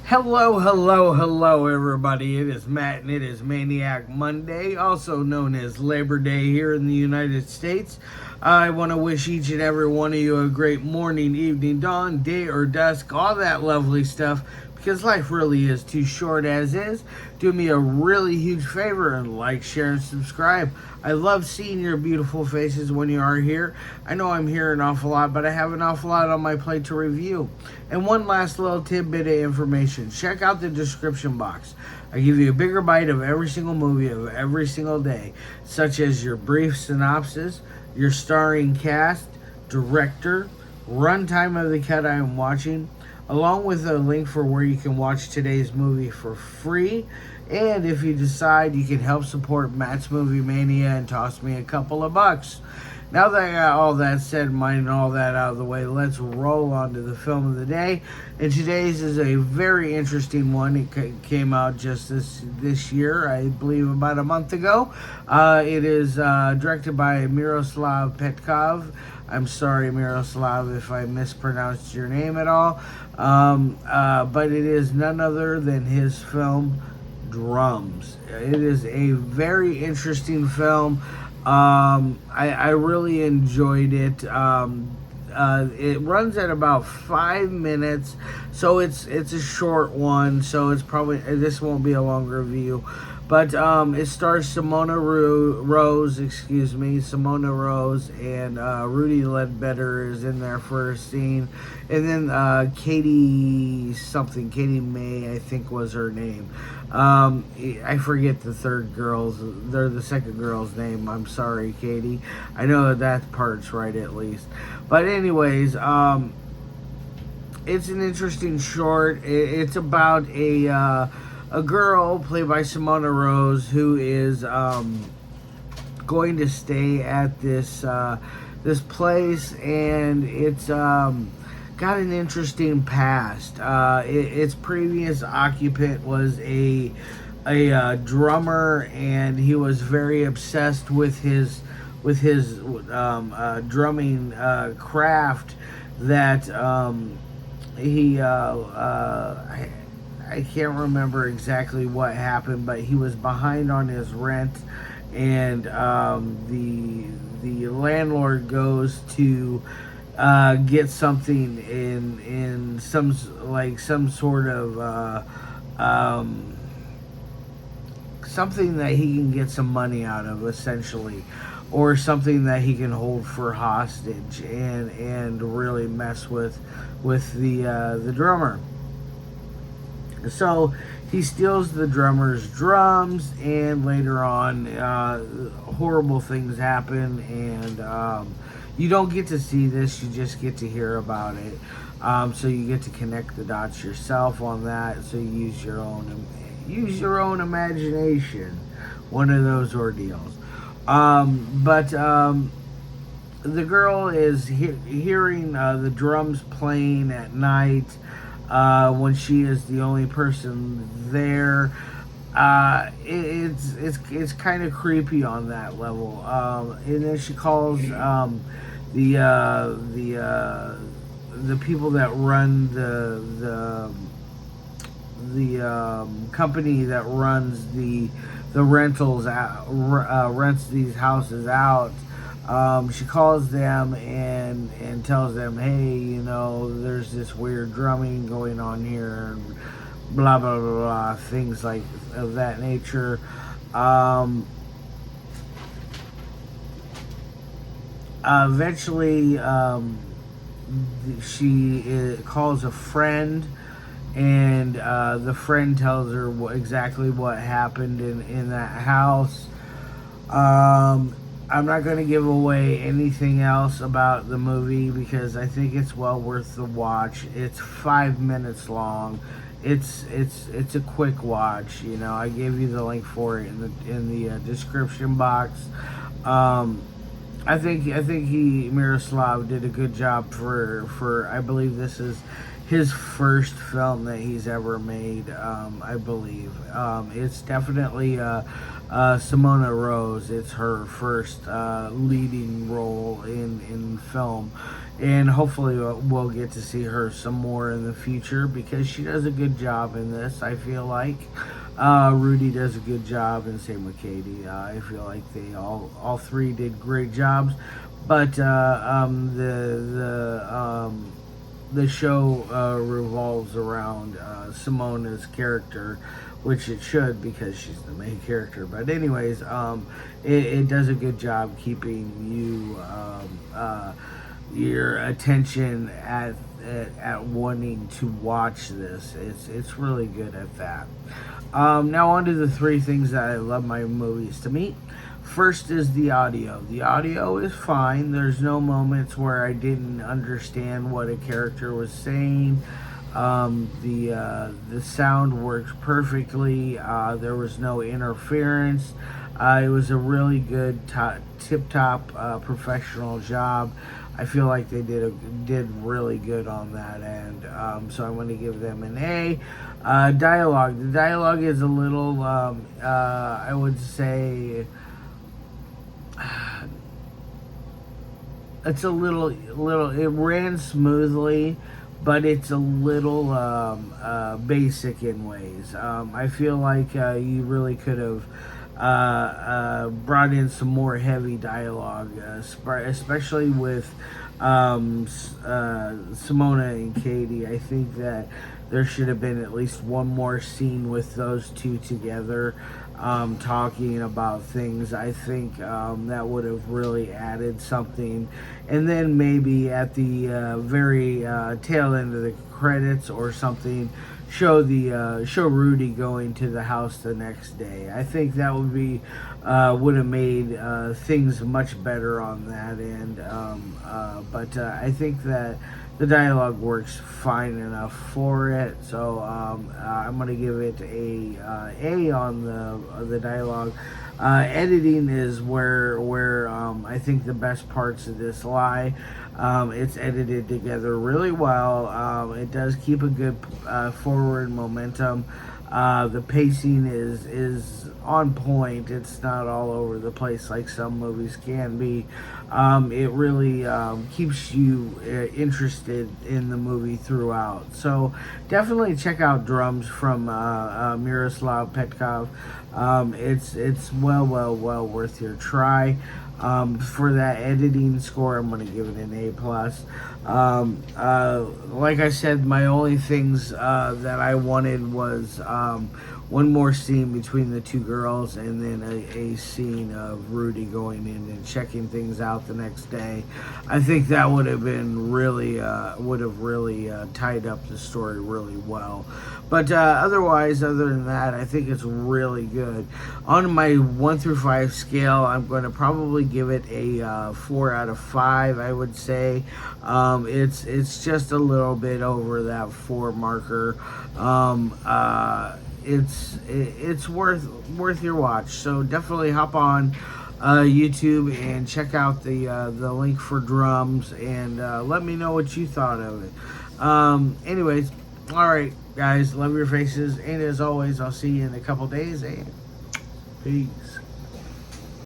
Hello, hello, hello, everybody. It is Matt and it is Maniac Monday, also known as Labor Day here in the United States. I want to wish each and every one of you a great morning, evening, dawn, day, or dusk, all that lovely stuff, because life really is too short as is. Do me a really huge favor and like, share, and subscribe. I love seeing your beautiful faces when you are here. I know I'm here an awful lot, but I have an awful lot on my plate to review. And one last little tidbit of information. Check out the description box. I give you a bigger bite of every single movie of every single day, such as your brief synopsis, your starring cast, director, runtime of the cut I am watching, along with a link for where you can watch today's movie for free. And if you decide, you can help support Matt's Movie Mania and toss me a couple of bucks. Now that I got all that said, and all that out of the way, let's roll on to the film of the day. And today's is a very interesting one. It came out just this year, I believe about a month ago. It is directed by Miroslav Petkov. I'm sorry, Miroslav, if I mispronounced your name at all. But it is none other than his film, Drums. It is a very interesting film. I really enjoyed it. It runs at about 5 minutes, so it's a short one. So it's probably this won't be a long review, but it stars Simona Rose, and Rudy Ledbetter is in there for a scene, and then Katie May, I think was her name. I forget the second girl's name. I'm sorry, Katie. I know that part's right at least. But anyways, it's an interesting short. It's about a girl played by Simona Rose who is going to stay at this place, and it's got an interesting past. Its previous occupant was a drummer, and he was very obsessed with his drumming craft. That I can't remember exactly what happened, but he was behind on his rent, and the landlord goes to get something in some sort of something that he can get some money out of, essentially, or something that he can hold for hostage, and really mess with the drummer. So he steals the drummer's drums, and later on horrible things happen, and you don't get to see this, you just get to hear about it. So you get to connect the dots yourself on that. So you use your own imagination. One of those ordeals. But the girl is hearing the drums playing at night when she is the only person there. It's kind of creepy on that level. And then she calls the people that run the company that runs the rentals out, rents these houses out. She calls them and tells them, hey, there's this weird drumming going on here, and blah blah blah blah, things like of that nature. Eventually, she calls a friend, and the friend tells her exactly what happened in that house. I'm not going to give away anything else about the movie because I think it's well worth the watch. It's 5 minutes long. It's a quick watch. I gave you the link for it in the description box. I think Miroslav did a good job for I believe this is his first film that he's ever made. I believe it's definitely Simona Rose. It's her first leading role in film, and hopefully we'll get to see her some more in the future because she does a good job in this. I feel like Rudy does a good job, and same with Katie. I feel like they all three did great jobs, but the show revolves around Simona's character, which it should because she's the main character. But anyways, it does a good job keeping you your attention at wanting to watch this. It's really good at that. Now on to the three things that I love my movies to meet. First is the audio. The audio is fine. There's no moments where I didn't understand what a character was saying. The sound worked perfectly. There was no interference. It was a really good tip-top professional job. I feel like they did really good on that end. So I'm going to give them an A. Dialogue. The dialogue is a little, I would say, it's a little. It ran smoothly, but it's a little basic in ways. I feel like you really could have brought in some more heavy dialogue, especially with Simona and Katie. I think that there should have been at least one more scene with those two together, talking about things. I think that would have really added something. And then maybe at the very tail end of the credits or something, show Rudy going to the house the next day. I think that would have made things much better on that end. But I think that the dialogue works fine enough for it. So I'm gonna give it a on the dialogue. Editing is where I think the best parts of this lie. It's edited together really well. It does keep a good forward momentum. The pacing is on point. It's not all over the place like some movies can be. It really keeps you interested in the movie throughout. So definitely check out Drums from Miroslav Petkov. It's well worth your try. For that editing score, I'm going to give it an A plus. Like I said, my only things that I wanted was one more scene between the two girls, and then a scene of Rudy going in and checking things out the next day. I think that would have been really tied up the story really well. But other than that, I think it's really good. On my 1 through 5 scale, I'm going to probably give it a 4 out of 5. I would say it's just a little bit over that 4 marker. It's worth your watch. So definitely hop on YouTube and check out the link for Drums, and let me know what you thought of it. Anyways, all right, guys, love your faces, and as always, I'll see you in a couple days, and peace.